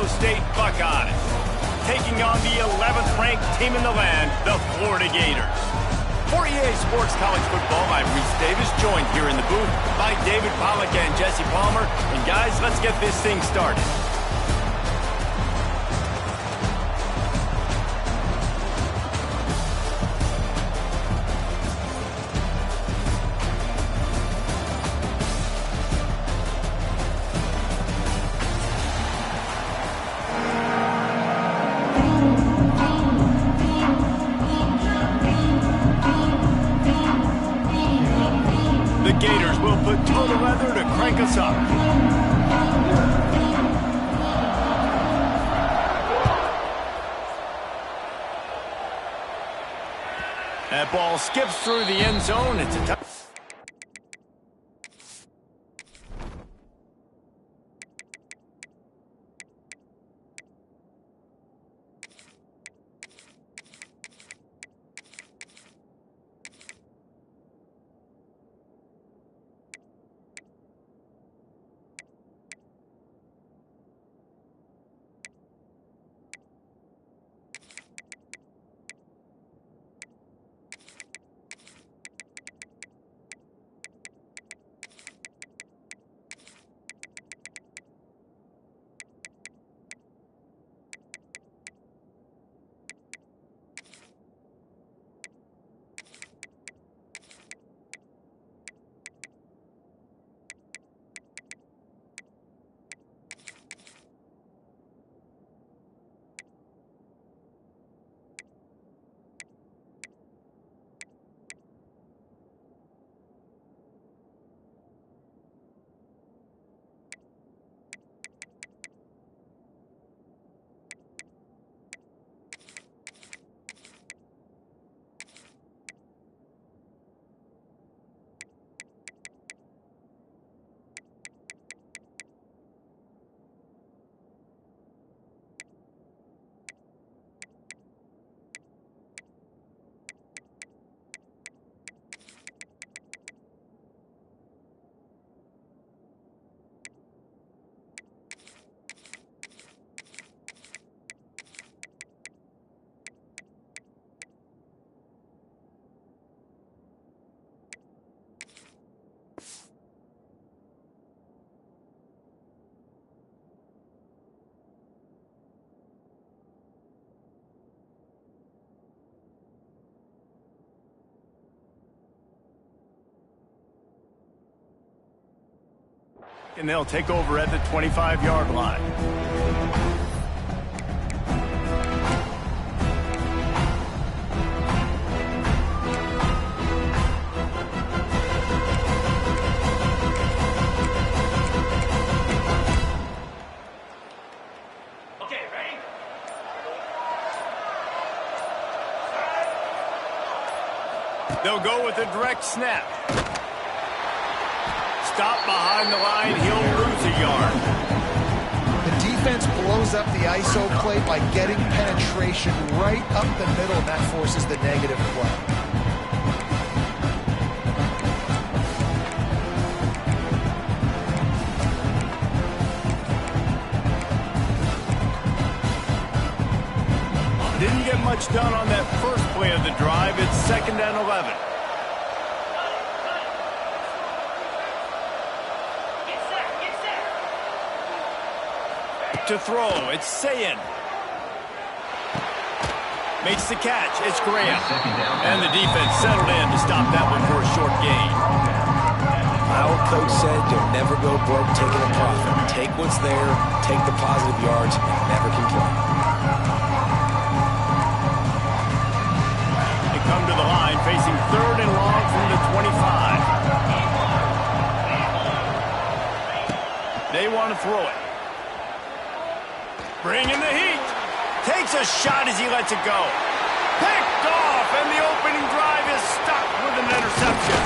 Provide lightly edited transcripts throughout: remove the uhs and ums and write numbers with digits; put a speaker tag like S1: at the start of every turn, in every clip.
S1: State Buckeyes, taking on the 11th ranked team in the land, the Florida Gators. For EA Sports College Football, I'm Reese Davis, joined here in the booth by David Pollack and Jesse Palmer. And guys, let's get this thing started. The Gators will put total leather to crank us up. That ball skips through the end zone. It's a touchdown. And they'll take over at the 25-yard line.
S2: Okay, ready?
S1: They'll go with a direct snap. Stop behind the line, he'll lose a yard.
S3: The defense blows up the ISO play by getting penetration right up the middle, and that forces the negative play.
S1: Didn't get much done on that first play of the drive. It's 2nd and 11. To throw, it's Sayin. Makes the catch, it's Graham. And the defense settled in to stop that one for a short gain.
S4: My old coach said you'll never go broke taking a profit. Take what's there, take the positive yards, and never complain.
S1: They come to the line facing 3rd and long from the 25. They want to throw it. Bring in the heat. Takes a shot as he lets it go. Picked off, and the opening drive is stuck with an interception.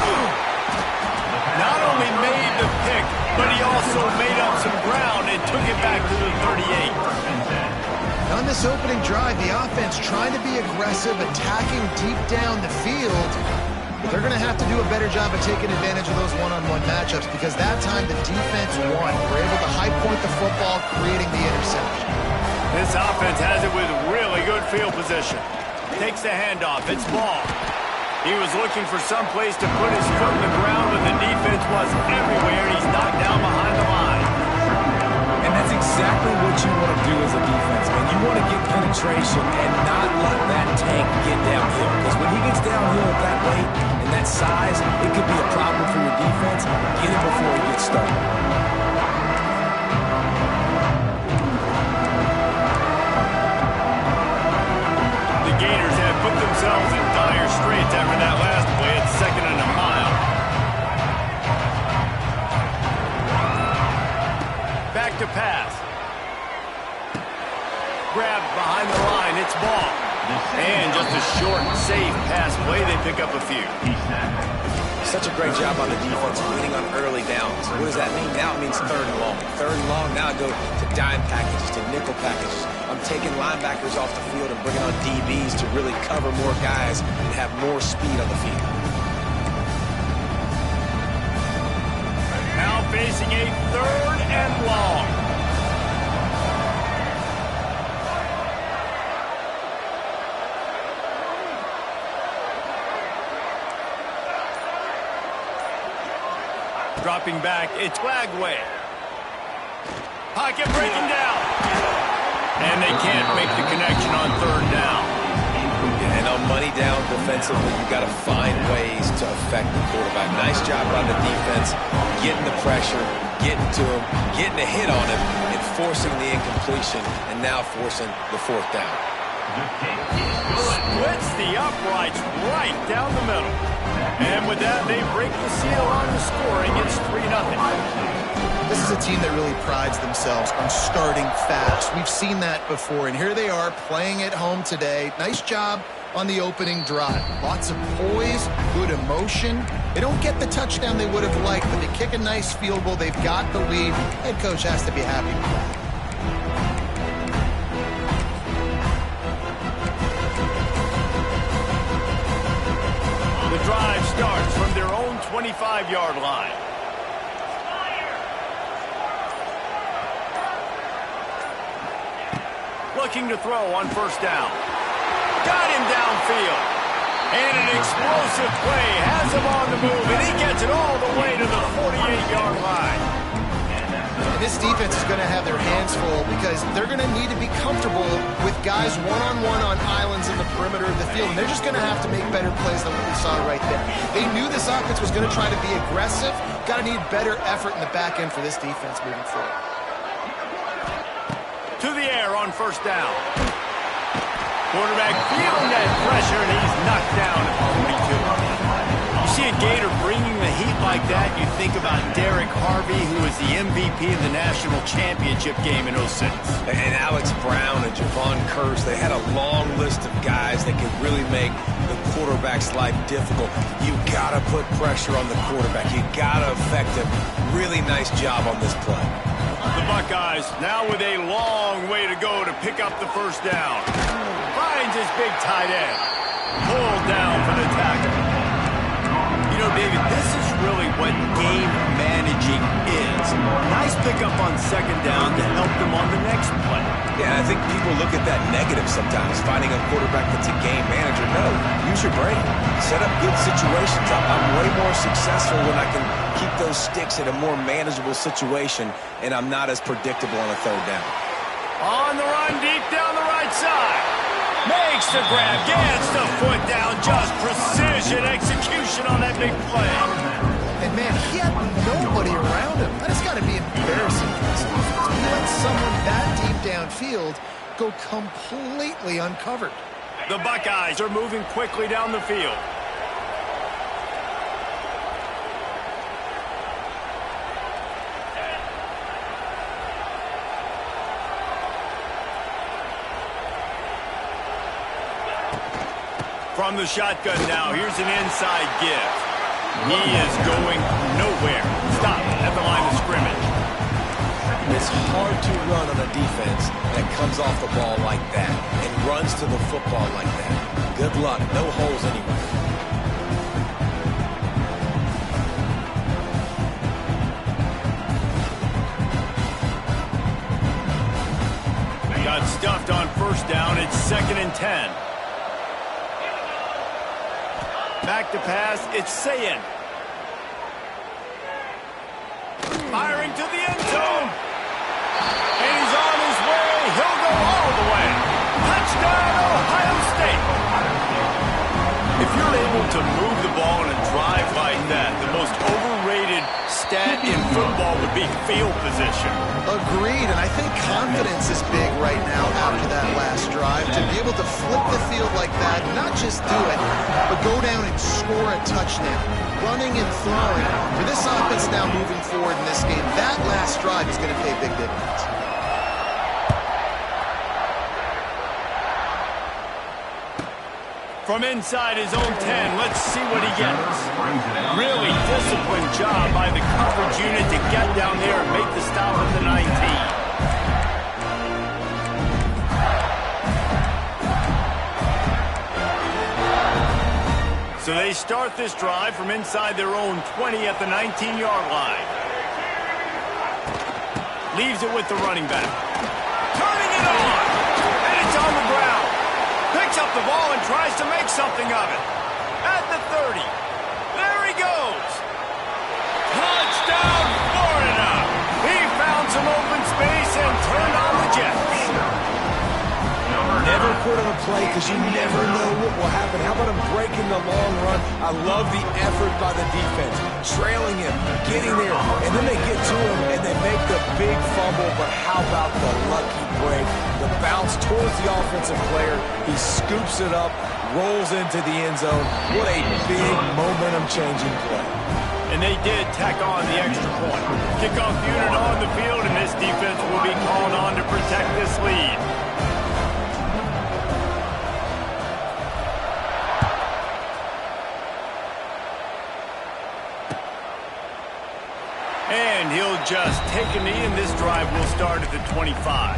S1: Not only made the pick, but he also made up some ground and took it back to the 38.
S3: On this opening drive, the offense trying to be aggressive, attacking deep down the field. They're going to have to do a better job of taking advantage of those one-on-one matchups because that time the defense won. We're able to high point the football, creating the interception.
S1: This offense has it with really good field position. Takes the handoff. It's ball. He was looking for some place to put his foot in the ground, but the defense was everywhere. He's knocked down behind the line.
S4: And that's exactly what you want to do as a defense, man. You want to get penetration and not let that tank get downhill. Because when he gets downhill at that weight and that size, it could be a problem for your defense. Get him before he gets started.
S1: The Gators have put themselves in dire straits after that last play at 2nd and a mile. Back to pass. Grabbed behind the line. It's ball. And just a short, safe pass play. They pick up a few.
S4: Such a great job on the defense, winning on early downs. What does that mean? Now it means 3rd and long. 3rd and long, now I go to dime packages, to nickel packages. I'm taking linebackers off the field and bringing on DBs to really cover more guys and have more speed on the field.
S1: Now facing a 3rd and long. Dropping back, it's Flagway. Pocket breaking down. And they can't make the connection on 3rd down.
S4: Yeah, and on money down defensively, you got to find ways to affect the quarterback. Nice job by the defense, getting the pressure, getting to him, getting a hit on him, and forcing the incompletion, and now forcing the 4th down.
S1: Splits the uprights right down the middle. And with that, they break the seal on the scoring. It's 3-0.
S3: This is a team that really prides themselves on starting fast. We've seen that before, and here they are playing at home today. Nice job on the opening drive. Lots of poise, good emotion. They don't get the touchdown they would have liked, but they kick a nice field goal. They've got the lead. Head coach has to be happy with that.
S1: The drive starts from their own 25-yard line. Looking to throw on 1st down. Got him downfield. And an explosive play has him on the move, and he gets it all the way to the 48-yard line.
S3: This defense is going to have their hands full because they're going to need to be comfortable with guys one-on-one on islands in the perimeter of the field, and they're just going to have to make better plays than what we saw right there. They knew this offense was going to try to be aggressive. Got to need better effort in the back end for this defense moving forward.
S1: To the air on 1st down. Quarterback feeling that pressure, and he's knocked down at 42. You see a Gator bringing the heat like that, you think about Derek Harvey, who was the MVP of the national championship game in 06.
S4: And Alex Brown and Javon Curse, they had a long list of guys that could really make the quarterback's life difficult. You got to put pressure on the quarterback. You got to affect him. Really nice job on this play.
S1: The Buckeyes now with a long way to go to pick up the 1st down. Finds his big tight end. Pulled down for the tackle. You know, David, this is really what game managing is. Nice pickup on 2nd down to help them on the next play.
S4: Yeah, I think people look at that negative sometimes, finding a quarterback that's a game manager. No, use your brain. Set up good situations. I'm way more successful when I can keep those sticks in a more manageable situation, and I'm not as predictable on a 3rd down.
S1: On the run, deep down the right side. Makes the grab, gets the foot down, just precision execution on that big play.
S3: And man, he had nobody around him. That has got to be embarrassing for this defense. We let someone that deep downfield go completely uncovered.
S1: The Buckeyes are moving quickly down the field. From the shotgun now, here's an inside give. He is going nowhere. Stop at the line of scrimmage.
S4: It's hard to run on a defense that comes off the ball like that and runs to the football like that. Good luck. No holes anywhere.
S1: got stuffed on first down. It's 2nd and 10. Back to pass. It's Sayin. Firing to the end zone. And he's on his way. He'll go all the way. Touchdown, Ohio State. If you're able to move the ball in a drive like that, the most overrated stat in football would be field position.
S3: Agreed, and I think confidence is big right now after that last drive. To be able to flip the field like that, not just do it, but go down and score a touchdown. Running and throwing. For this offense now moving forward in this game, that last drive is going to pay big dividends.
S1: From inside his own 10, let's see what he gets. Really disciplined job by the coverage unit to get down there and make the stop at the 19. So they start this drive from inside their own 20 at the 19-yard line. Leaves it with the running back. Turning it on! And it's on the ground. Picks up the ball and tries to make something of it. At the 30. There he goes. Touchdown, Florida. He found some open space and turned on the Jets.
S4: Never quit on a play because you never know what will happen. How about him breaking the long run? I love the effort by the defense. Trailing him, getting there, and then they get to him and they make the big fumble. But how about the lucky break? The bounce towards the offensive player. He scoops it up, rolls into the end zone. What a big momentum-changing play.
S1: And they did tack on the extra point. Kickoff unit on the field, and this defense will be called on to protect this lead. And he'll just take a knee, and this drive will start at the 25.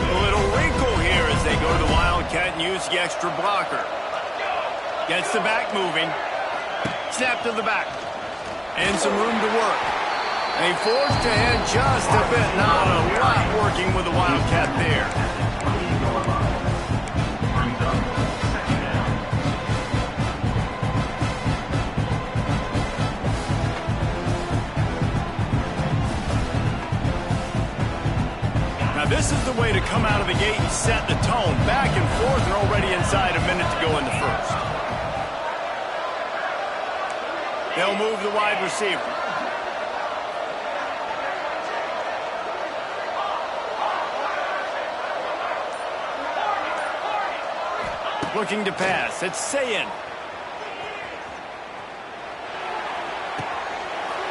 S1: A little wrinkle here as they go to the Wildcat and use the extra blocker. Gets the back moving. Snap to the back. And some room to work. They forced ahead just a bit. Not a lot working with the Wildcat there. Now this is the way to come out of the gate and set the tone. Back and forth and already inside a minute to go in the first. They'll move the wide receiver. Looking to pass. It's Sayin.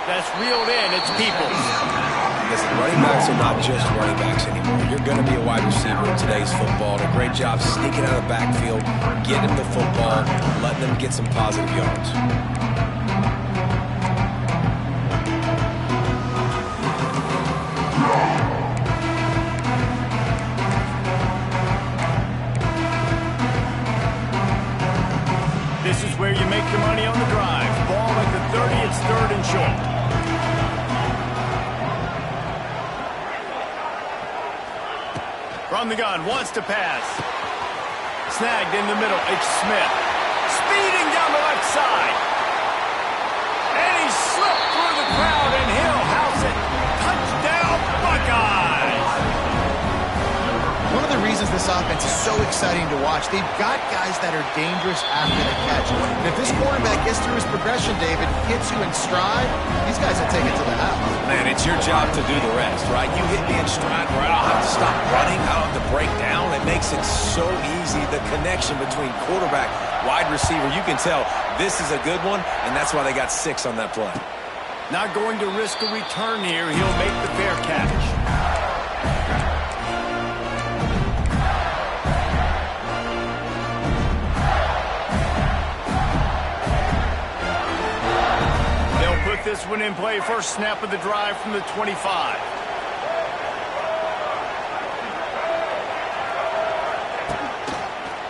S1: That's reeled in. It's Peoples.
S4: Listen, running backs are not just running backs anymore. You're going to be a wide receiver in today's football. And a great job sneaking out of the backfield, getting them the football, letting them get some positive yards.
S1: This is where you make your money on the drive. Ball at the 30, it's 3rd and short. From the gun, wants to pass. Snagged in the middle, it's Smith. Speeding down the left side. And he slipped through the crowd and he'll house it. Touchdown, Buckeyes!
S3: One of the reasons this offense is so exciting to watch, they've got guys that are dangerous after the catch. And if this quarterback gets through his progression, David, hits you in stride, these guys will take it to the house.
S4: Man, it's your job to do the rest, right? You hit me in stride where I don't have to stop running, I don't have to break down. It makes it so easy, the connection between quarterback, wide receiver. You can tell this is a good one, and that's why they got 6 on that play.
S1: Not going to risk a return here. He'll make the fair catch. Put this one in play. First snap of the drive from the 25.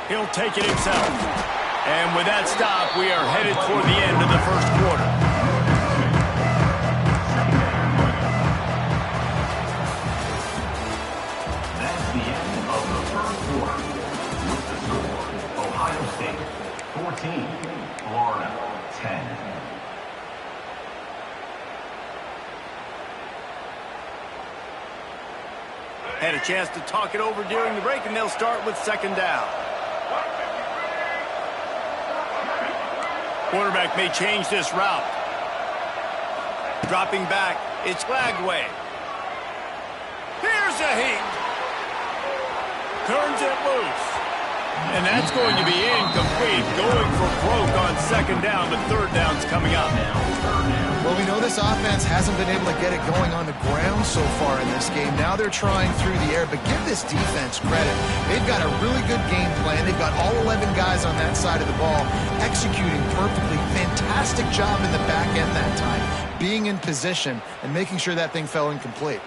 S1: He'll he'll take it himself. And with that stop, we are headed toward the end of the first quarter.
S2: That's the end of the first quarter. With the score, Ohio State 14, Florida 10.
S1: Had a chance to talk it over during the break, and they'll start with second down. Quarterback may change this route. Dropping back, it's Lagway. Here's a heat. Turns it loose. And that's going to be incomplete. Going for broke on second down, but third down's coming up now.
S3: Well, we know this offense hasn't been able to get it going on the ground so far in this game. Now they're trying through the air, but give this defense credit. They've got a really good game plan. They've got all 11 guys on that side of the ball executing perfectly. Fantastic job in the back end that time, being in position and making sure that thing fell incomplete.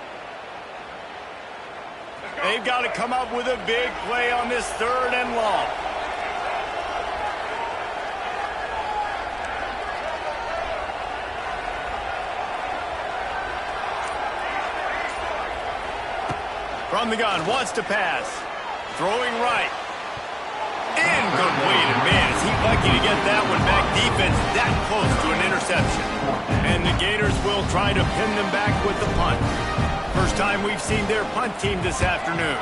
S1: They've got to come up with a big play on this third and long. From the gun, wants to pass. Throwing right. Incomplete. And man, is he lucky to get that one back. Defense that close to an interception. And the Gators will try to pin them back with the punt. First time we've seen their punt team this afternoon.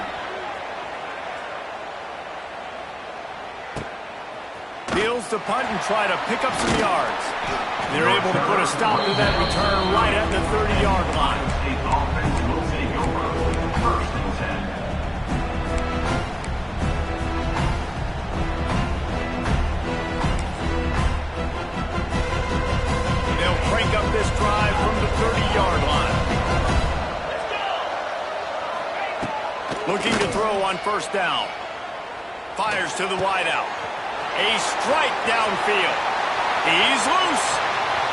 S1: Deals to punt and try to pick up some yards. They're able to put a stop to that return right at the 30-yard line.
S2: State offense will take over. First and 10.
S1: They'll crank up this drive from the 30-yard line. Looking to throw on first down. Fires to the wideout. A strike downfield. He's loose.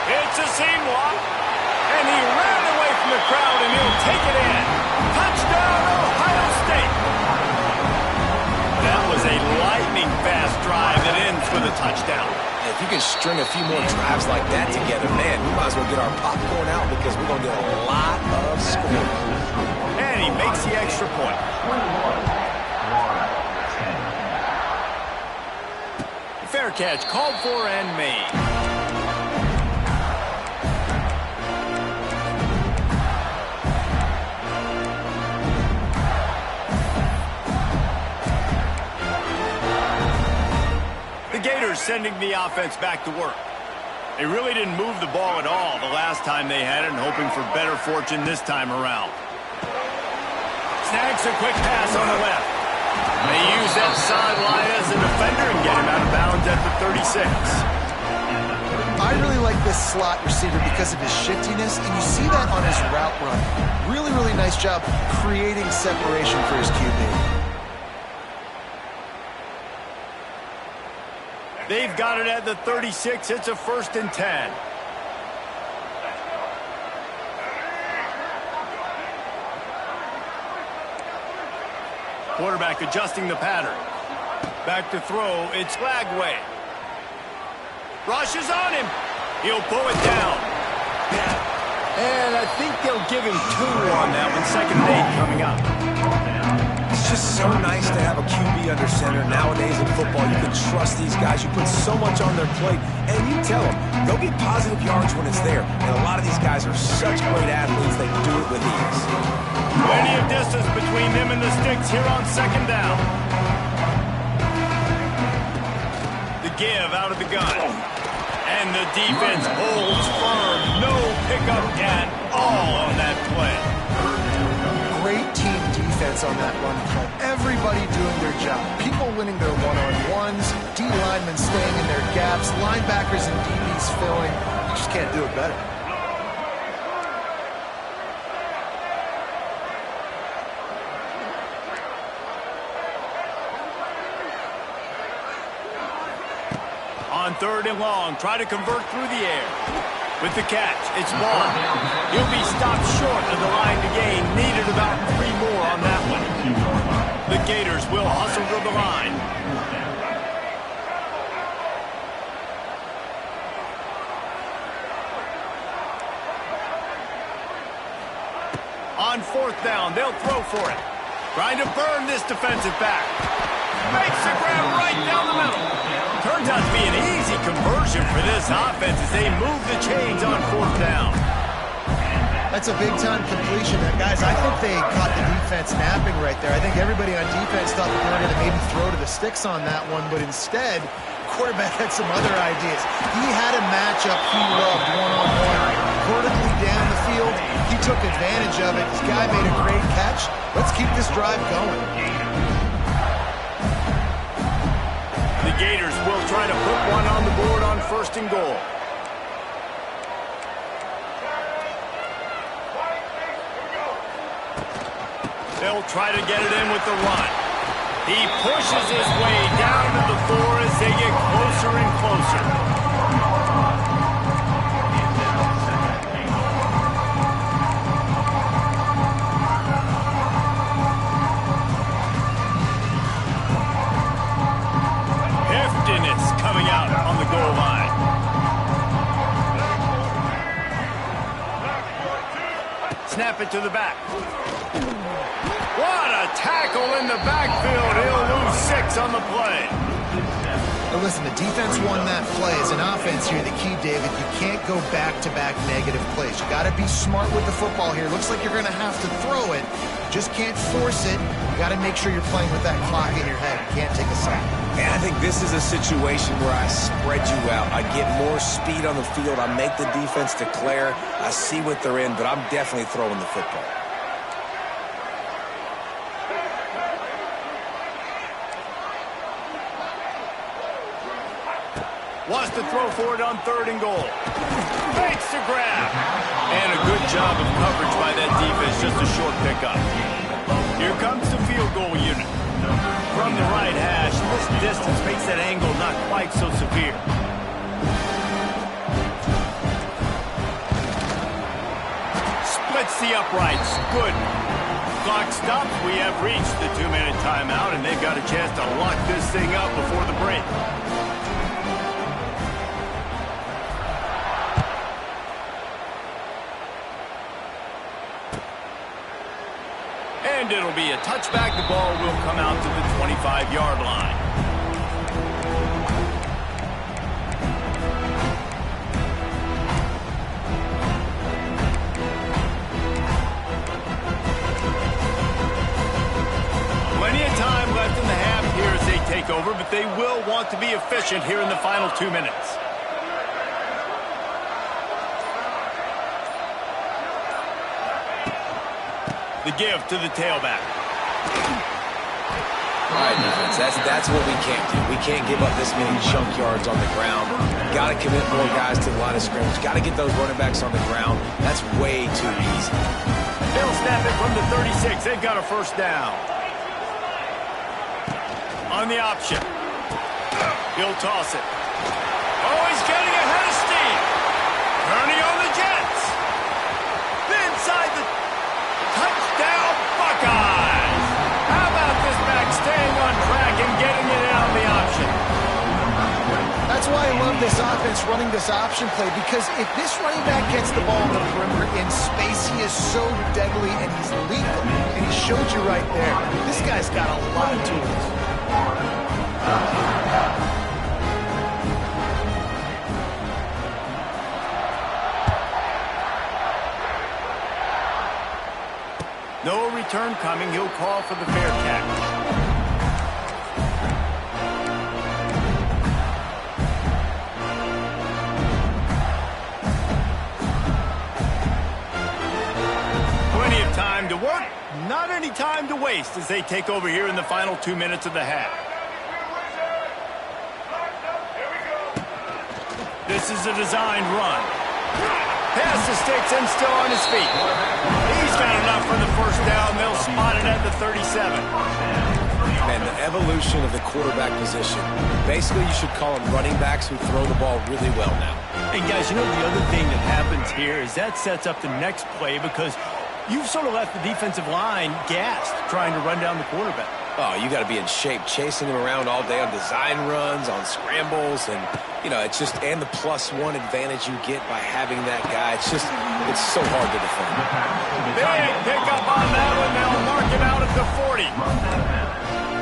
S1: It's a seam walk. And he ran away from the crowd, and he'll take it in. Touchdown, Ohio State. That was a lightning-fast drive that ends with a touchdown.
S4: If you can string a few more drives like that together, man, we might as well get our popcorn out because we're going to get a lot of scoring.
S1: And he makes the extra point.
S2: 21, Florida 10.
S1: Fair catch, called for and made. The Gators sending the offense back to work. They really didn't move the ball at all the last time they had it, and hoping for better fortune this time around. Snags a quick pass on the left. They use that sideline as a defender and get him out of bounds at the 36.
S3: I really like this slot receiver because of his shiftiness, and you see that on his route run. Really, really nice job creating separation for his QB.
S1: They've got it at the 36. It's a first and 10. Quarterback adjusting the pattern. Back to throw. It's Lagway. Rushes on him. He'll pull it down. And I think they'll give him 2 on that one. Second and 8 coming up.
S4: It's just so nice to have a QB under center. Nowadays in football, you can trust these guys. You put so much on their plate, and you tell them, go get positive yards when it's there. And a lot of these guys are such great athletes, they do it with ease.
S1: Plenty of distance between them and the sticks here on second down. The give out of the gun. And the defense holds firm. No pickup at all on that play.
S3: Great team defense on that run play. Everybody doing their job. People winning their one-on-ones, D linemen staying in their gaps, linebackers and DBs filling. You just can't do it better.
S1: On third and long, try to convert through the air. With the catch, it's Ball. He'll be stopped short of the line to gain. Needed about 3 more on that one. The Gators will hustle to the line. On 4th down, they'll throw for it. Trying to burn this defensive back. Makes the grab right down the middle. Turns out to be an easy conversion for this offense as they move the chains on 4th down.
S3: That's a big-time completion. Guys, I think they caught the defense napping right there. I think everybody on defense thought they were going to maybe throw to the sticks on that one, but instead, quarterback had some other ideas. He had a matchup he loved one-on-one, vertically down the field. He took advantage of it. This guy made a great catch. Let's keep this drive going.
S1: The Gators will try to put one on the board on 1st and goal. They'll try to get it in with the run. He pushes his way down to the floor as they get closer and closer. Coming out on the goal line. Snap it to the back. What a tackle in the backfield. He'll lose 6 on the play.
S3: Now listen, the defense won that play. As an offense here, the key, David, you can't go back-to-back negative plays. You got to be smart with the football here. Looks like you're going to have to throw it. Just can't force it. You got to make sure you're playing with that clock in your head. You can't take a sack.
S4: And I think this is a situation where I spread you out. I get more speed on the field. I make the defense declare. I see what they're in, but I'm definitely throwing the football.
S1: Wants to throw for it on 3rd and goal. Fakes the grab. And a good job of coverage by that defense. Just a short pickup. Here comes the field goal unit. From the right hash, this distance makes that angle not quite so severe. Splits the uprights. Good. Clock stops. We have reached the 2-minute timeout, and they've got a chance to lock this thing up before the break. And it'll be a touchback. The ball will come out to the 25-yard line. Plenty of time left in the half here as they take over, but they will want to be efficient here in the final 2 minutes. The give to the tailback.
S4: All right, defense, that's what we can't do. We can't give up this many chunk yards on the ground. Got to commit more guys to the line of scrimmage. Got to get those running backs on the ground. That's way too easy.
S1: They'll snap it from the 36. They've got a 1st down. On the option. He'll toss it. Oh, he's getting ahead of steam. Turning on the Jets. Inside the touchdown Buckeyes. How about this back staying on track and getting it in on the option?
S3: That's why I love this offense running this option play, because if this running back gets the ball on the perimeter in space, he is so deadly and he's lethal. And he showed you right there. This guy's got a lot of tools.
S1: No return coming. He'll call for the fair catch. Plenty of time to work. Not any time to waste as they take over here in the final 2 minutes of the half. This is a designed run. Pass the sticks and still on his feet. He's got enough for the 1st down. They'll spot it at the 37.
S4: Man, the evolution of the quarterback position. Basically, you should call them running backs who throw the ball really well now.
S1: And guys, you know the other thing that happens here is that sets up the next play because you've sort of left the defensive line gassed trying to run down the quarterback.
S4: Oh, you got to be in shape, chasing him around all day on design runs, on scrambles, and, you know, it's just, and the +1 advantage you get by having that guy. It's just, it's so hard to defend.
S1: Big pickup on that one. They'll mark it out at the 40.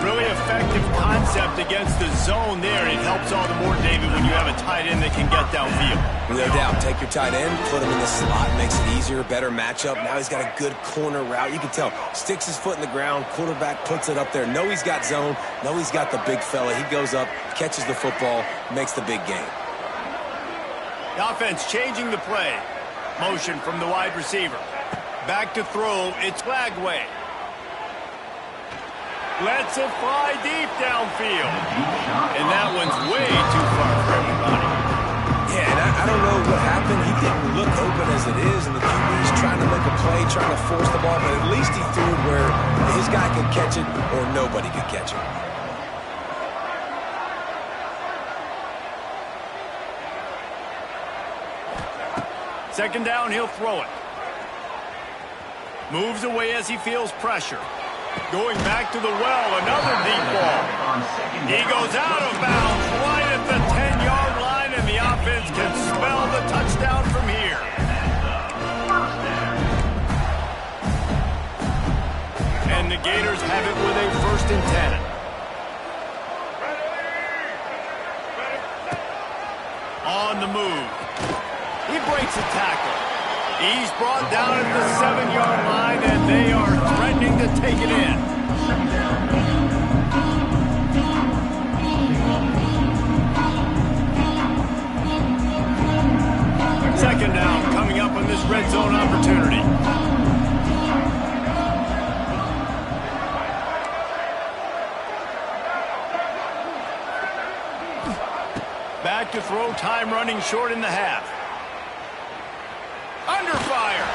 S1: Really effective concept against the zone there. It helps all the more, David, when you have a tight end that can get downfield.
S4: No doubt. Take your tight end, put him in the slot, makes it easier, better matchup. Now he's got a good corner route. You can tell. Sticks his foot in the ground, quarterback puts it up there. Know he's got zone. Know he's got the big fella. He goes up, catches the football, makes the big game.
S1: The offense changing the play. Motion from the wide receiver. Back to throw. It's Flagway. Lets it fly deep downfield. And that one's way too far for everybody.
S4: Yeah, and I don't know what happened. He didn't look open as it is, and the QB's trying to make a play, trying to force the ball, but at least he threw it where his guy could catch it or nobody could catch it.
S1: Second down, he'll throw it. Moves away as he feels pressure. Going back to the well, another deep ball. He goes out of bounds right at the 10-yard line, and the offense can spell the touchdown from here. And the Gators have it with a 1st and 10. On the move. He breaks a tackle. He's brought down at the 7-yard line, and they are threatening to take it in. Second down coming up on this red zone opportunity. Back to throw, time running short in the half. Under fire.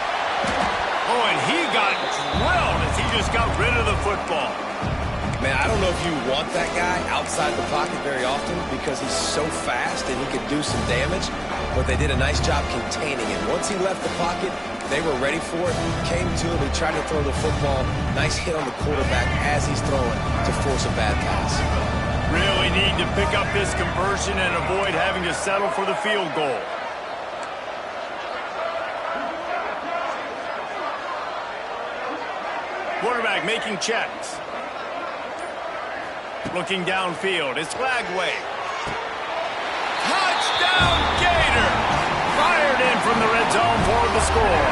S1: Oh, and he got drilled as he just got rid of the football.
S4: Man, I don't know if you want that guy outside the pocket very often because he's so fast and he could do some damage, but they did a nice job containing him. Once he left the pocket, they were ready for it. Came to him, he tried to throw the football. Nice hit on the quarterback as he's throwing to force a bad pass.
S1: Really need to pick up this conversion and avoid having to settle for the field goal. Quarterback making checks. Looking downfield. It's Flagway. Touchdown Gator! Fired in from the red zone for the score.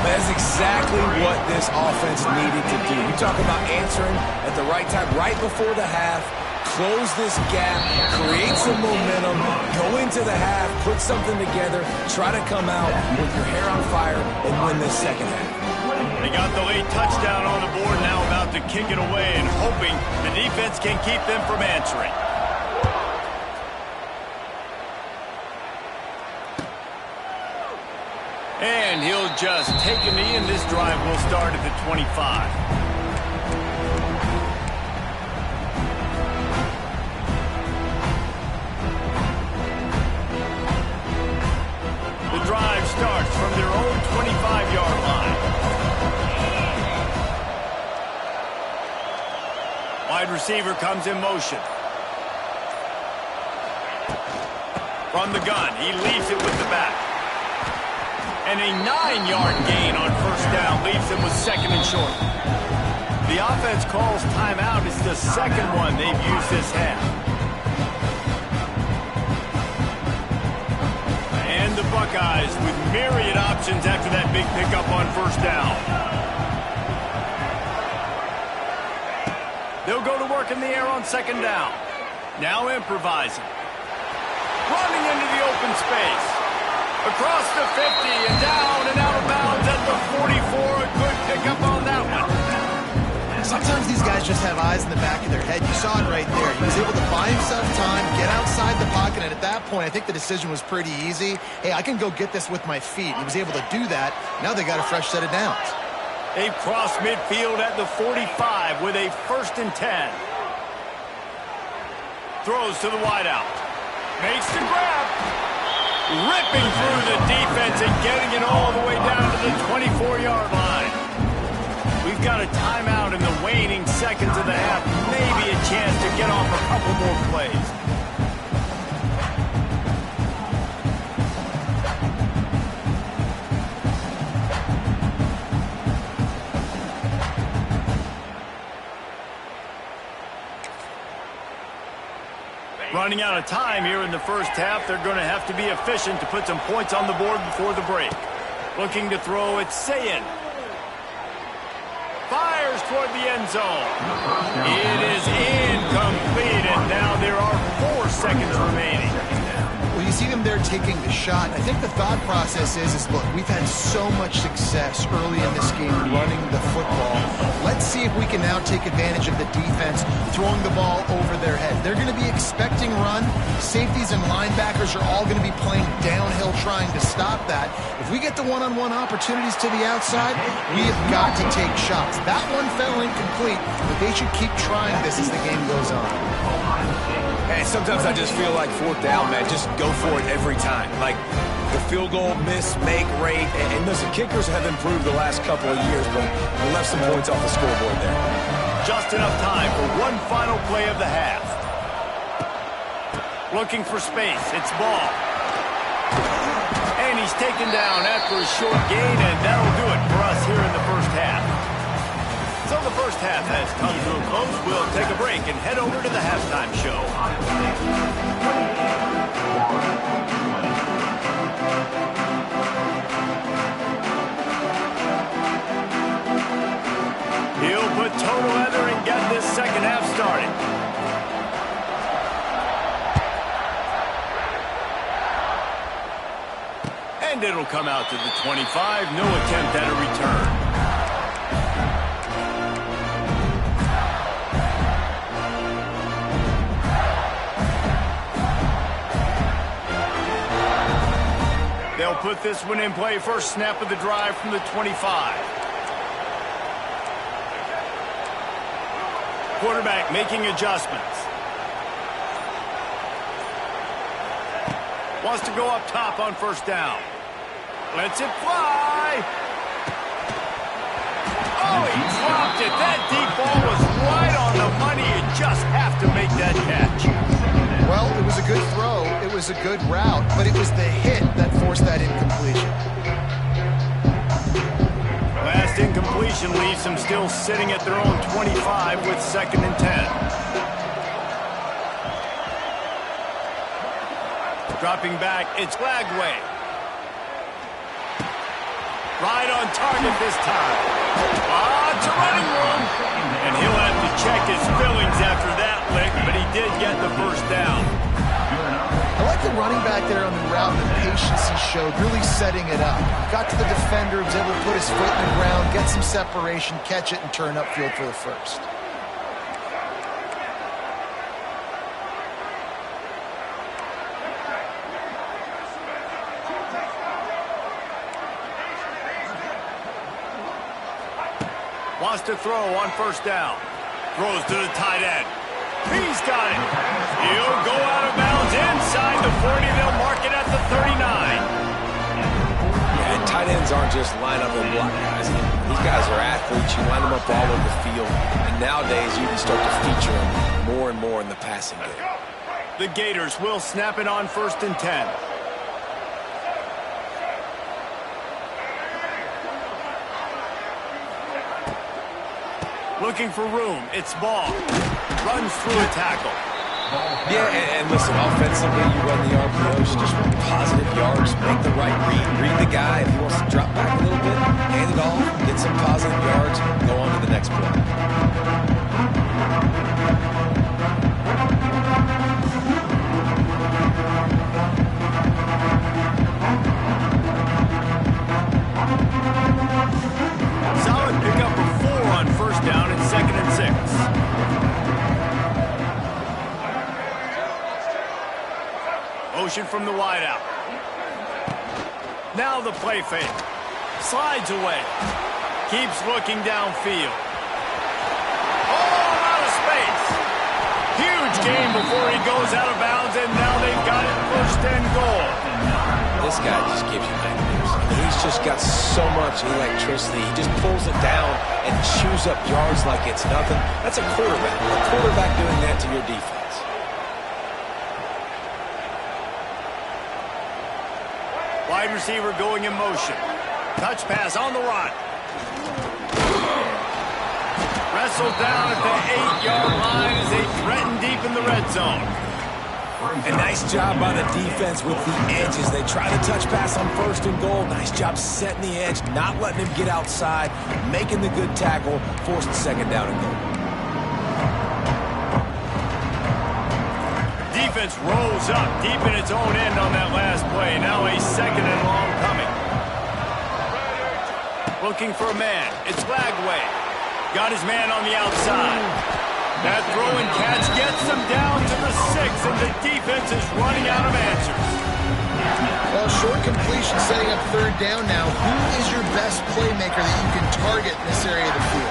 S4: That's exactly what this offense needed to do. You talk about answering at the right time, right before the half, close this gap, create some momentum, go into the half, put something together, try to come out with your hair on fire and win this second half.
S1: They got the late touchdown on the board, now about to kick it away and hoping the defense can keep them from answering. And he'll just take a knee, and this drive will start at the 25. The drive starts from their own 25-yard line. Wide receiver comes in motion. From the gun, he leaves it with the back. And a 9-yard gain on first down leaves him with 2nd and short. The offense calls timeout. It's the second one they've used this half. And the Buckeyes with myriad options after that big pickup on first down. They'll go to work in the air on 2nd down. Now improvising. Running into the open space. Across the 50 and down and out of bounds at the 44. A good pickup on that one.
S3: Sometimes these guys just have eyes in the back of their head. You saw it right there. He was able to buy himself time, get outside the pocket, and at that point, I think the decision was pretty easy. Hey, I can go get this with my feet. He was able to do that. Now they got a fresh set of downs.
S1: They've crossed midfield at the 45 with a 1st and 10. Throws to the wideout. Makes the grab. Ripping through the defense and getting it all the way down to the 24-yard line. We've got a timeout in the waning seconds of the half, maybe a chance to get off a couple more plays. Running out of time here in the first half, they're going to have to be efficient to put some points on the board before the break. Looking to throw, it's Sayin. Fires toward the end zone. It is incomplete, and now there are 4 seconds remaining.
S3: Well, you see them there taking the shot. I think the thought process is look, we've had so much success early in this game running the football. Let's see if we can now take advantage of the defense throwing the ball over their head. They're going to be expecting run. Safeties and linebackers are all going to be playing downhill trying to stop that. If we get the one-on-one opportunities to the outside, we have got to take shots. That one fell incomplete, but they should keep trying this as the game goes on.
S4: And sometimes I just feel like 4th down, man, just go for it every time. Like the field goal miss-make rate. And listen, kickers have improved the last couple of years, but they left some points off the scoreboard there.
S1: Just enough time for one final play of the half. Looking for space. It's Ball. And he's taken down after a short gain, and that'll do it for us here in the first half. So the first half has come to a close. We'll take a break and head over to the halftime show. He'll put toe together and get this second half started. And it'll come out to the 25. No attempt at a return. They'll put this one in play. First snap of the drive from the 25. Quarterback making adjustments. Wants to go up top on first down. Lets it fly. Oh, he dropped it. That deep ball was right on the money. You just have to make that catch.
S3: Well, it was a good throw, it was a good route, but it was the hit that forced that incompletion.
S1: Last incompletion leaves them still sitting at their own 25 with 2nd and 10. Dropping back, it's Lagway. Right on target this time. To running room. And he'll have to check his fillings after that lick, but he did get the first down.
S3: I like the running back there on the route and the patience he showed, really setting it up. Got to the defender, was able to put his foot in the ground, get some separation, catch it, and turn upfield for the first.
S1: Wants to throw on first down. Throws to the tight end. He's got it. He'll go out of bounds inside the 40. They'll mark it at the 39.
S4: Yeah, and tight ends aren't just line up and block guys. These guys are athletes. You line them up all over the field. And nowadays, you can start to feature them more and more in the passing game.
S1: The Gators will snap it on 1st and 10. Looking for room. It's Ball. Runs through a tackle.
S4: Yeah, and listen, offensively, you run the RPOs, just run positive yards, make the right read the guy. If he wants to drop back a little bit, hand it off, get some positive yards, go on to the next play.
S1: Solid pickup of 4 on first down and 2nd and 6. Motion from the wideout. Now the play fake. Slides away. Keeps looking downfield. Oh, out of space. Huge gain before he goes out of bounds, and now they've got it 1st and goal.
S4: this guy just gives you nightmares. I mean, he's just got so much electricity. He just pulls it down and chews up yards like it's nothing. That's a quarterback. A quarterback doing that to your defense.
S1: Wide receiver going in motion. Touch pass on the run. Wrestled down at the 8-yard line as they threaten deep in the red zone.
S4: A nice job by the defense with the edges. They try to touch pass on 1st and goal. Nice job setting the edge, not letting him get outside, making the good tackle, forcing 2nd down and goal.
S1: Defense rolls up deep in its own end on that last play. Now a 2nd and long coming. Looking for a man. It's Lagway. Got his man on the outside. That throw and catch gets them down to the 6, and the defense is running out of answers.
S3: Well, short completion setting up 3rd down now. Who is your best playmaker that you can target in this area of the field?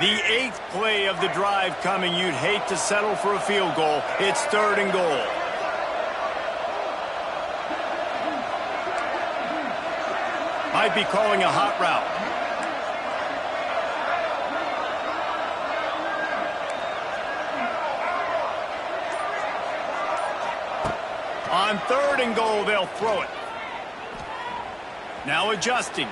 S1: The 8th play of the drive coming. You'd hate to settle for a field goal. It's 3rd and goal. Might be calling a hot route. On 3rd and goal, they'll throw it. Now adjusting.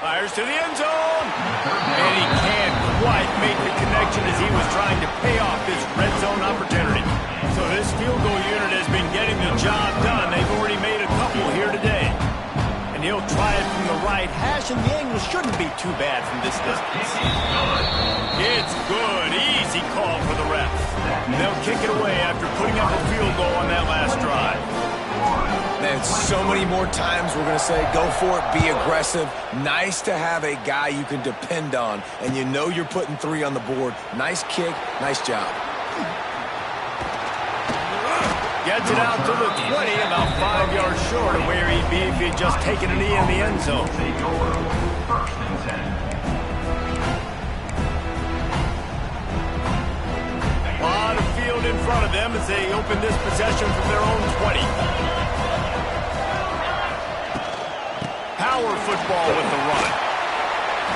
S1: Fires to the end zone. And he can't quite make the connection as he was trying to pay off this red zone opportunity. So this field goal unit has been getting the job done. They've already made a couple here today. And he'll try it from the right hash, and the angle shouldn't be too bad from this distance. It's good. Easy call for the refs. They'll kick it away after putting up a field goal on that last drive.
S4: Man, so many more times we're going to say, go for it, be aggressive. Nice to have a guy you can depend on, and you know you're putting 3 on the board. Nice kick, nice job.
S1: Gets it out to the 20, about 5 yards short of where he'd be if he'd just taken a knee in the end zone. A lot of field in front of them as they open this possession from their own 20. Power football with the run.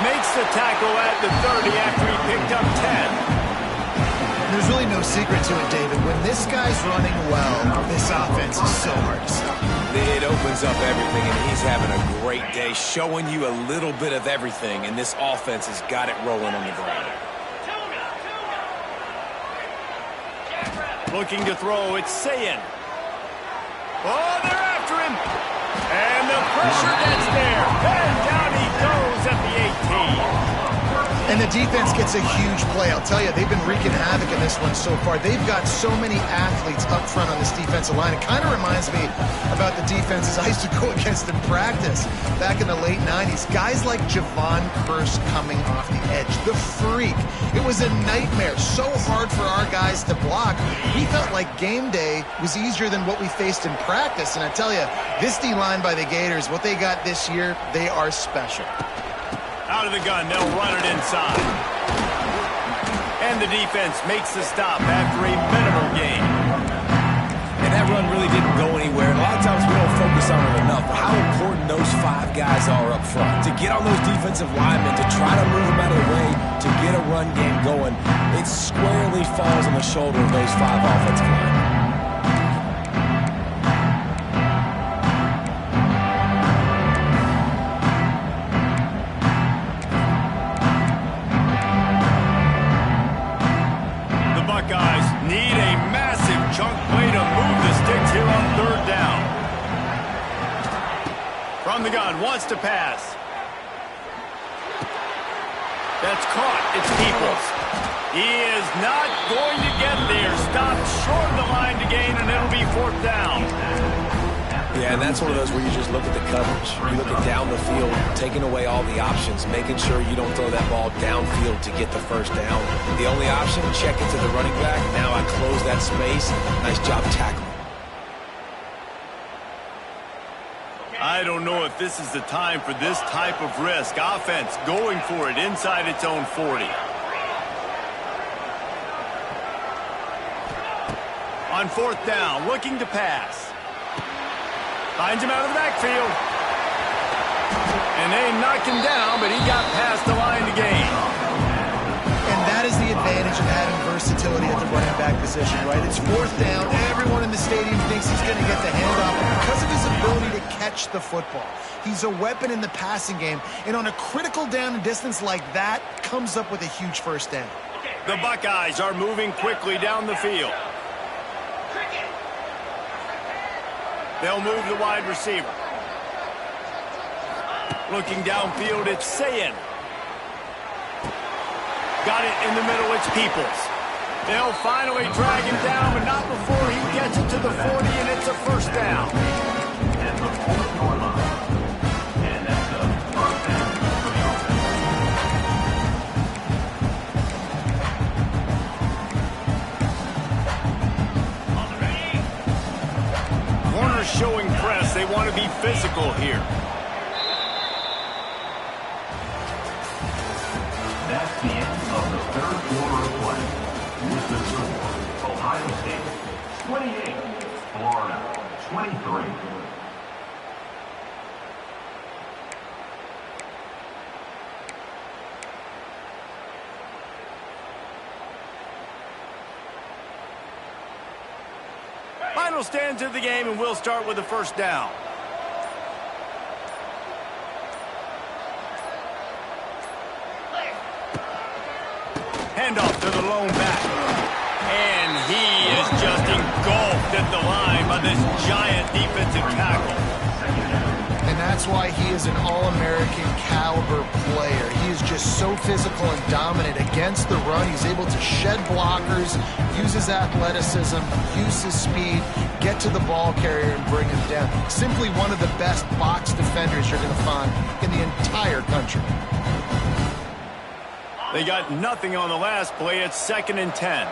S1: Makes the tackle at the 30 after he picked up 10.
S3: There's really no secret to it, David. When this guy's running well, this offense is so hard to stop.
S4: It opens up everything, and he's having a great day, showing you a little bit of everything, and this offense has got it rolling on the ground.
S1: Looking to throw, it's Sayin. Oh, they're after him. And the pressure gets there. And down he goes at the 18.
S3: And the defense gets a huge play. I'll tell you, they've been wreaking havoc in this one so far. They've got so many athletes up front on this defensive line. It kind of reminds me about the defenses I used to go against in practice back in the late 90s. Guys like Javon Curse coming off the edge. The freak. It was a nightmare. So hard for our guys to block. We felt like game day was easier than what we faced in practice. And I tell you, this D-line by the Gators, what they got this year, they are special.
S1: Out of the gun, they'll run it inside. And the defense makes the stop after a minimal gain.
S4: And that run really didn't go anywhere. And a lot of times we don't focus on it enough, but how important those 5 guys are up front. To get on those defensive linemen, to try to move them out of the way, to get a run game going, it squarely falls on the shoulder of those 5 offensive linemen.
S1: From the gun, wants to pass. That's caught. It's Peoples. He is not going to get there. Stopped short of the line to gain, and it'll be 4th down.
S4: Yeah, and that's one of those where you just look at the coverage. You look at down the field, taking away all the options, making sure you don't throw that ball downfield to get the 1st down. The only option, check it to the running back. Now I close that space. Nice job tackling.
S1: I don't know if this is the time for this type of risk. Offense going for it inside its own 40. On fourth down, looking to pass. Finds him out of the backfield. And they knocked him down, but he got past the line to gain.
S3: And that is the advantage of having versatility at the running back position, right? It's fourth down. Everyone in the stadium thinks he's going to get the handoff. But because of his ability to catch the football, he's a weapon in the passing game. And on a critical down and distance like that, comes up with a huge first down.
S1: The Buckeyes are moving quickly down the field. They'll move the wide receiver. Looking downfield, it's Sayin. Got it in the middle, it's Peoples. They'll finally drag him down, but not before he gets it to the 40, and it's a first down.
S2: And the 4-yard line. And that's a first down for the offense.
S1: Corners showing press. They want to be physical here.
S2: That's the end of the third quarter of play. With the score, Ohio State 28, Florida 23.
S1: Final stands of the game, and we'll start with the first down. Handoff to the lone back. And he is just engulfed at the line by this giant defensive tackle.
S3: And that's why he is an All-American caliber player. He is just so physical and dominant against the run. He's able to shed blockers, use his athleticism, use his speed, get to the ball carrier and bring him down. Simply one of the best box defenders you're going to find in the entire country.
S1: They got nothing on the last play. It's 2nd and 10.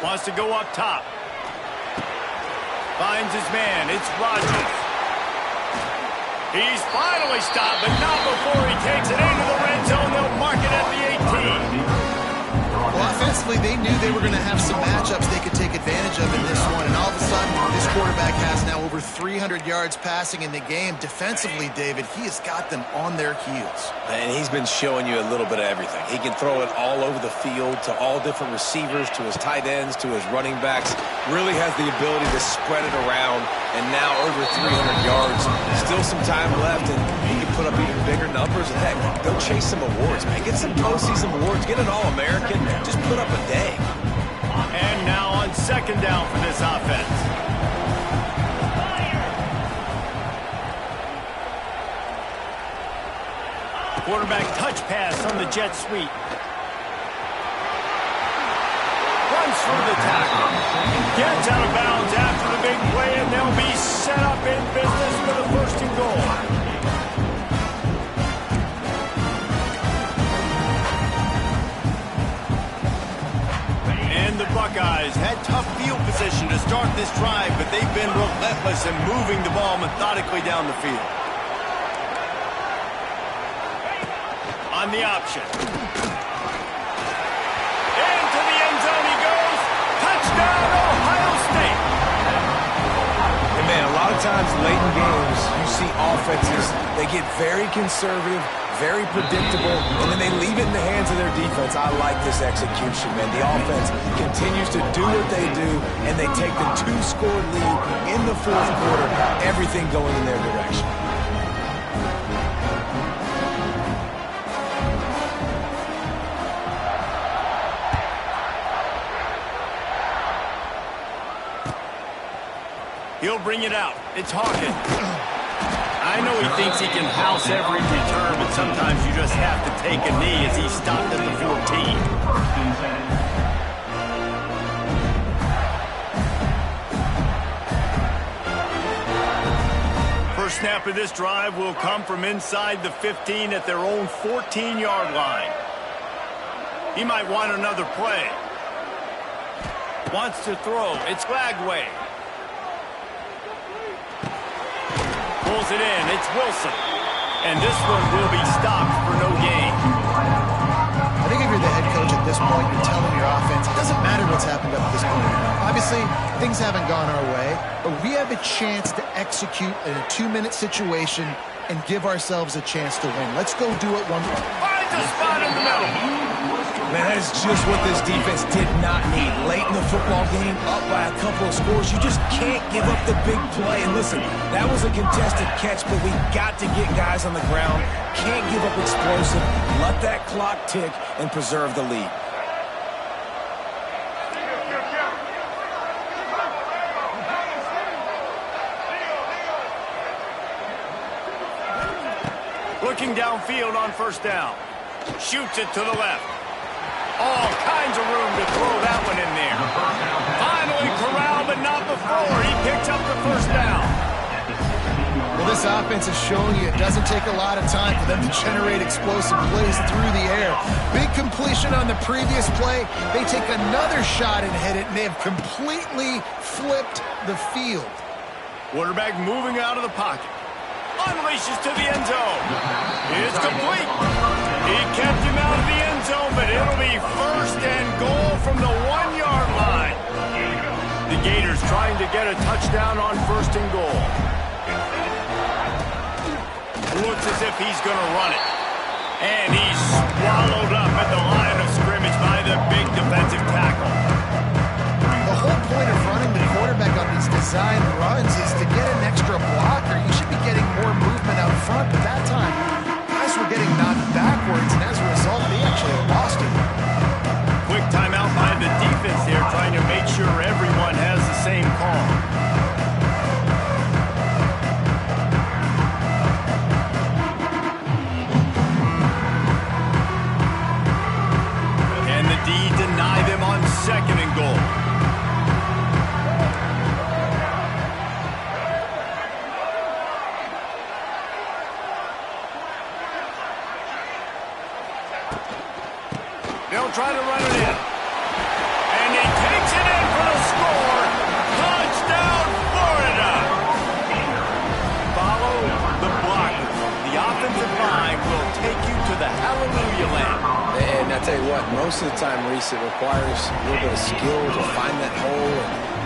S1: Wants to go up top. Finds his man. It's Rodgers. He's finally stopped, but not before he takes it into the red zone. They'll mark it at the 18.
S3: Well, offensively, they knew they were going to have some matchups they could take advantage of in this one. And all of a sudden, this quarterback has now over 300 yards passing in the game. Defensively, David, he has got them on their heels.
S4: And he's been showing you a little bit of everything. He can throw it all over the field to all different receivers, to his tight ends, to his running backs. Really has the ability to spread it around. And now over 300 yards. Still some time left, and he can put up even bigger numbers. And heck, go chase some awards, man. Get some postseason awards. Get an All-American. Just put up a day.
S1: And now on 2nd down for this offense. Quarterback touch pass on the jet sweep. Runs through the tackle. Gets out of bounds after the big play, and they'll be set up in business for the 1st and goal. And the Buckeyes had tough field position to start this drive, but they've been relentless in moving the ball methodically down the field. On the option. Into the end zone he goes. Touchdown, Ohio State.
S4: And man, a lot of times late in games, you see offenses, they get very conservative, very predictable, and then they leave it in the hands of their defense. I like this execution, man. The offense continues to do what they do, and they take the 2-score lead in the 4th quarter, everything going in their direction.
S1: He'll bring it out. It's Hawkins. I know he thinks he can house every return, but sometimes you just have to take a knee as he stopped at the 14. First snap of this drive will come from inside the 15 at their own 14-yard line. He might want another play. Wants to throw. It's Lagway. Pulls it in. It's Wilson. And this one will be stopped for no gain.
S3: I think if you're the head coach at this point, you're telling your offense, it doesn't matter what's happened up to this point. Obviously, things haven't gone our way, but we have a chance to execute in a 2-minute situation and give ourselves a chance to win. Let's go do it one more.
S1: Finds a spot in the middle.
S4: Man, that is just what this defense did not need. Late in the football game, up by a couple of scores, you just can't give up the big play. And listen, that was a contested catch, but we got to get guys on the ground. Can't give up explosive. Let that clock tick and preserve the lead.
S1: Looking downfield on first down. Shoots it to the left. All kinds of room to throw that one in there. Finally corralled, but not before. He picks up the first down.
S3: Well, this offense is showing you it doesn't take a lot of time for them to generate explosive plays through the air. Big completion on the previous play. They take another shot and hit it, and they have completely flipped the field.
S1: Quarterback moving out of the pocket. Unleashes to the end zone. It's complete. He kept him out of the end zone, but it'll be first and goal from the 1-yard line. The Gators trying to get a touchdown on first and goal. Looks as if he's going to run it. And he's swallowed up at the line of scrimmage by the big defensive tackle.
S3: The whole point of running the quarterback on these design runs is to get an extra blocker. You should be getting more movement out front, but that time, guys were getting knocked backwards, and as a result, they actually lost it.
S1: Quick timeout by the defense there, trying to make sure everyone has the same call. And the D deny them on second and goal. They'll try to run it in. And he takes it in for the score. Touchdown, Florida. Follow the block. The offensive line will take you to the hallelujah land.
S4: And I tell you what, most of the time, Reese, it requires a little bit of skill to find that hole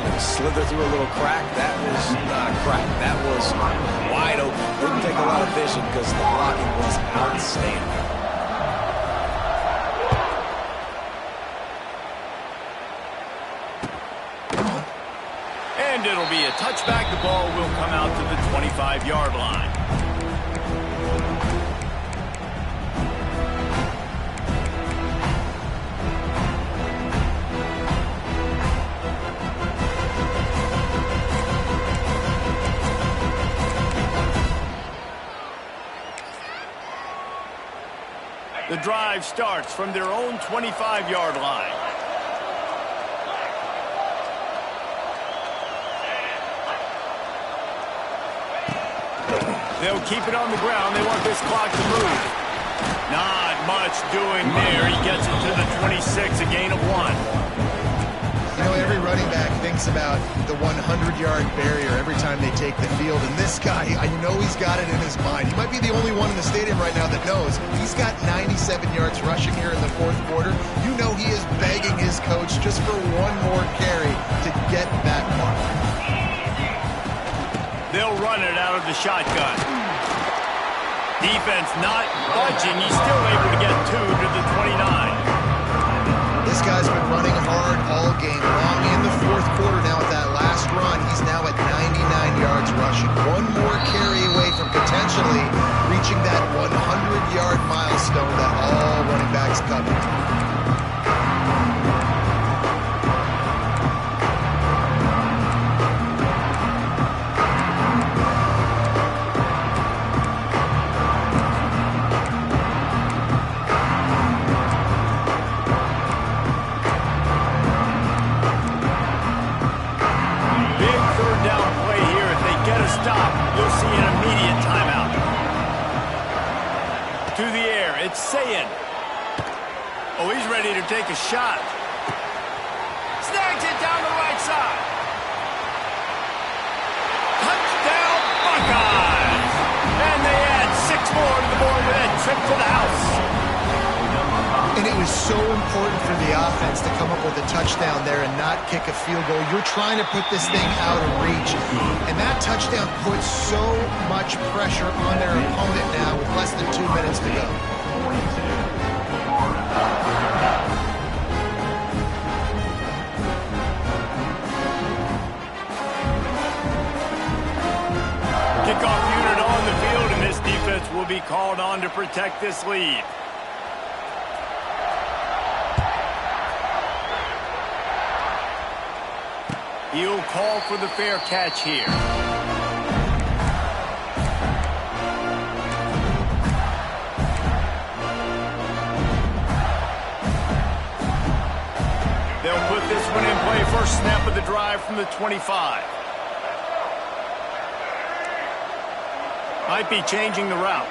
S4: and slither through a little crack. That was not a crack. That was wide open. Didn't take a lot of vision because the blocking was outstanding.
S1: And it'll be a touchback. The ball will come out to the 25-yard line. The drive starts from their own 25-yard line. They'll keep it on the ground. They want this clock to move. Not much doing there. He gets it to the 26, a gain of 1.
S3: You know, every running back thinks about the 100-yard barrier every time they take the field. And this guy, I know he's got it in his mind. He might be the only one in the stadium right now that knows. He's got 97 yards rushing here in the fourth quarter. You know he is begging his coach just for one more carry to get that mark.
S1: They'll run it out of the shotgun. Defense not budging. He's still able to get 2 to the 29.
S3: This guy's been running hard all game long in the fourth quarter. Now at that last run, he's now at 99 yards rushing. One more carry away from potentially reaching that 100-yard milestone that all running backs cover.
S1: Oh, he's ready to take a shot. Snags it down the right side. Touchdown, Buckeyes! And they add 6 more to the board with that trip to the house.
S3: And it was so important for the offense to come up with a touchdown there and not kick a field goal. You're trying to put this thing out of reach. And that touchdown puts so much pressure on their opponent now with less than 2 minutes to go.
S1: Kickoff unit on the field, and this defense will be called on to protect this lead. He'll call for the fair catch here. They'll put this one in play. First snap of the drive from the 25. Might be changing the route.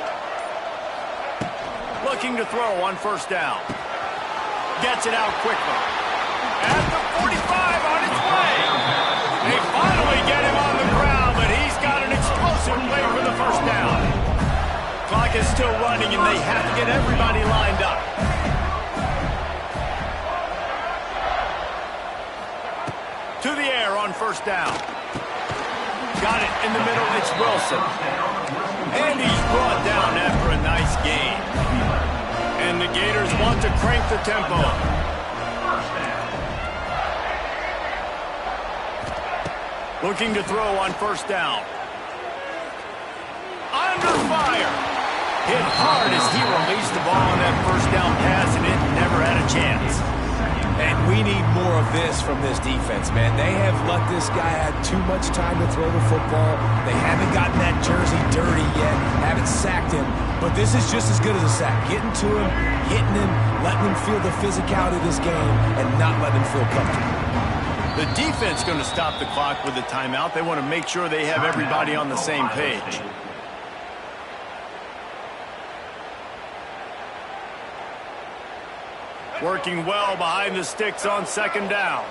S1: Looking to throw on first down. Gets it out quickly. At the 45 on its way. They finally get him on the ground, but he's got an explosive play for the first down. Clock is still running, and they have to get everybody lined up. To the air on first down. Got it in the middle. It's Wilson. And he's brought down after a nice gain. And the Gators want to crank the tempo. Looking to throw on first down. Under fire. Hit hard as he released the ball on that first down pass, and it never had a chance.
S4: And we need more of this from this defense, man. They have let this guy have too much time to throw the football. They haven't gotten that jersey dirty yet, haven't sacked him. But this is just as good as a sack. Getting to him, hitting him, letting him feel the physicality of this game, and not letting him feel comfortable.
S1: The defense going to stop the clock with a timeout. They want to make sure they have everybody on the same page. Working well behind the sticks on second down.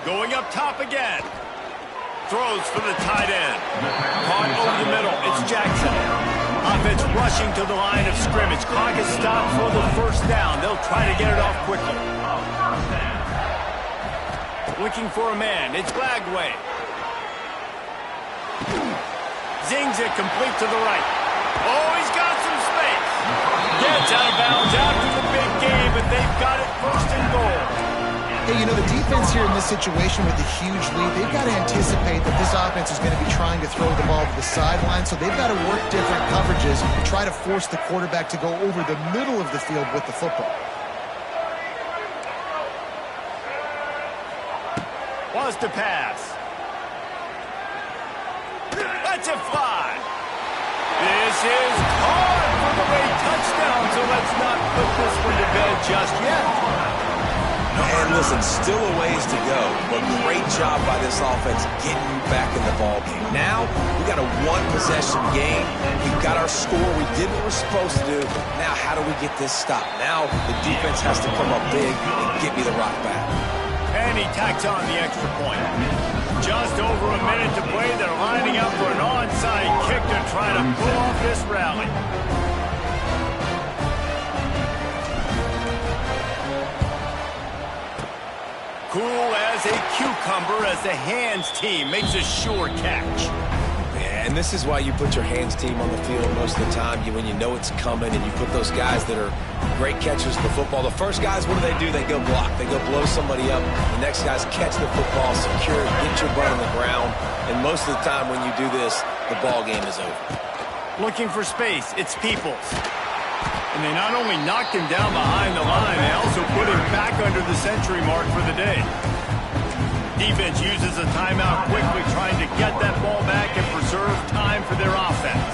S1: Going up top again. Throws for the tight end. Caught over the middle. It's Jackson. Offense rushing to the line of scrimmage. Clock is stopped for the first down. They'll try to get it off quickly. Looking for a man. It's Blagway. Zings it complete to the right. Oh, he's got some space. Gets out of bounds after the big game, but they've got it first and goal.
S3: Hey, you know, the defense here in this situation with a huge lead, they've got to anticipate that this offense is going to be trying to throw the ball to the sideline, so they've got to work different coverages and try to force the quarterback to go over the middle of the field with the football.
S1: Wants to pass. Let's it fly. This is caught for the late touchdown, so let's not put this one to bed just yet.
S4: And listen, still a ways to go, but great job by this offense getting you back in the ballgame. Now, we got a one-possession game. We've got our score. We did what we're supposed to do. Now, how do we get this stopped? Now, the defense has to come up big and get me the rock back.
S1: And he tacks on the extra point. Just over a minute to play. They're lining up for an onside kick to try to pull off this rally. Cool as a cucumber as the hands team makes a sure catch.
S4: Yeah, and this is why you put your hands team on the field most of the time when you know it's coming, and you put those guys that are great catchers of the football. The first guys, what do? They go block. They go blow somebody up. The next guys catch the football, secure it, get your butt on the ground. And most of the time when you do this, the ball game is over.
S1: Looking for space. It's Peoples. And they not only knocked him down behind the line, they also put him back under the century mark for the day. Defense uses a timeout quickly, trying to get that ball back and preserve time for their offense.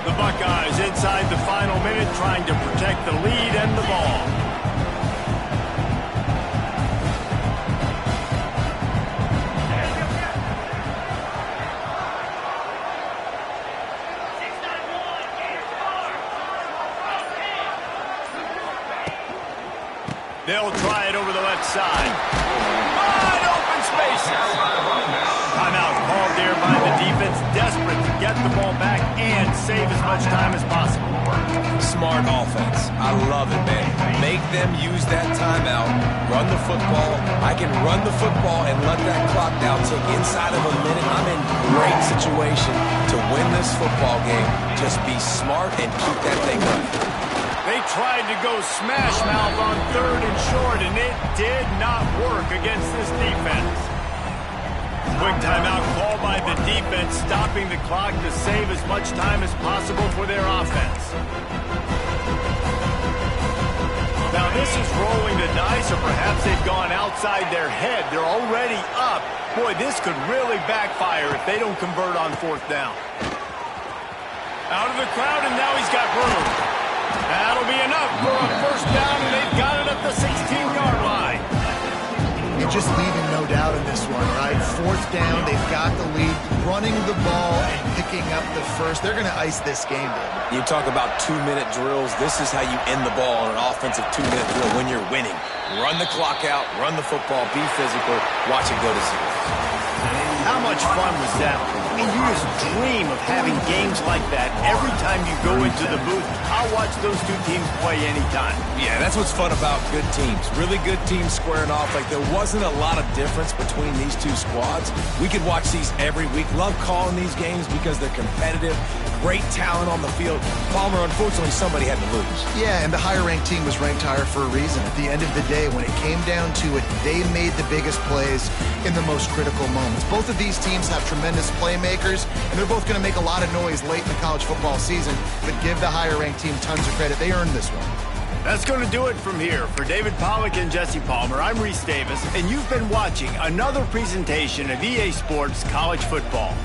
S1: The Buckeyes inside the final minute, trying to protect the lead and the ball. save as much time as possible.
S4: Smart offense. I love it, man. Make them use that timeout. Run the football. I can run the football and let that clock now tick inside of a minute. I'm in great situation to win this football game. Just be smart and keep that thing running.
S1: They tried to go smash mouth on 3rd and short, and it did not work against this defense. Quick timeout called by the defense, stopping the clock to save as much time as possible for their offense. Now this is rolling the dice, or perhaps they've gone outside their head. They're already up. Boy, this could really backfire if they don't convert on 4th down. Out of the crowd, and now he's got room. That'll be enough for a 1st down, and they've got it up the 16-yard line.
S3: You're just leaving no doubt in this one, right? 4th down, they've got the lead, running the ball and picking up the first. They're going to ice this game, David.
S4: You talk about 2-minute drills. This is how you end the ball on an offensive 2-minute drill when you're winning. Run the clock out, run the football, be physical, watch it go to 0.
S1: How much fun was that? I mean, you just dream of having games like that every time you go into the booth. I'll watch those two teams play anytime.
S4: Yeah, that's what's fun about good teams. Really good teams squaring off. Like, there wasn't a lot of difference between these two squads. We could watch these every week. Love calling these games because they're competitive. Great talent on the field. Palmer, unfortunately, somebody had to lose.
S3: Yeah, and the higher-ranked team was ranked higher for a reason. At the end of the day, when it came down to it, they made the biggest plays in the most critical moments. Both of these teams have tremendous playmakers, and they're both going to make a lot of noise late in the college football season, but give the higher-ranked team tons of credit. They earned this one.
S1: That's going to do it from here. For David Pollack and Jesse Palmer, I'm Reese Davis, and you've been watching another presentation of EA Sports College Football.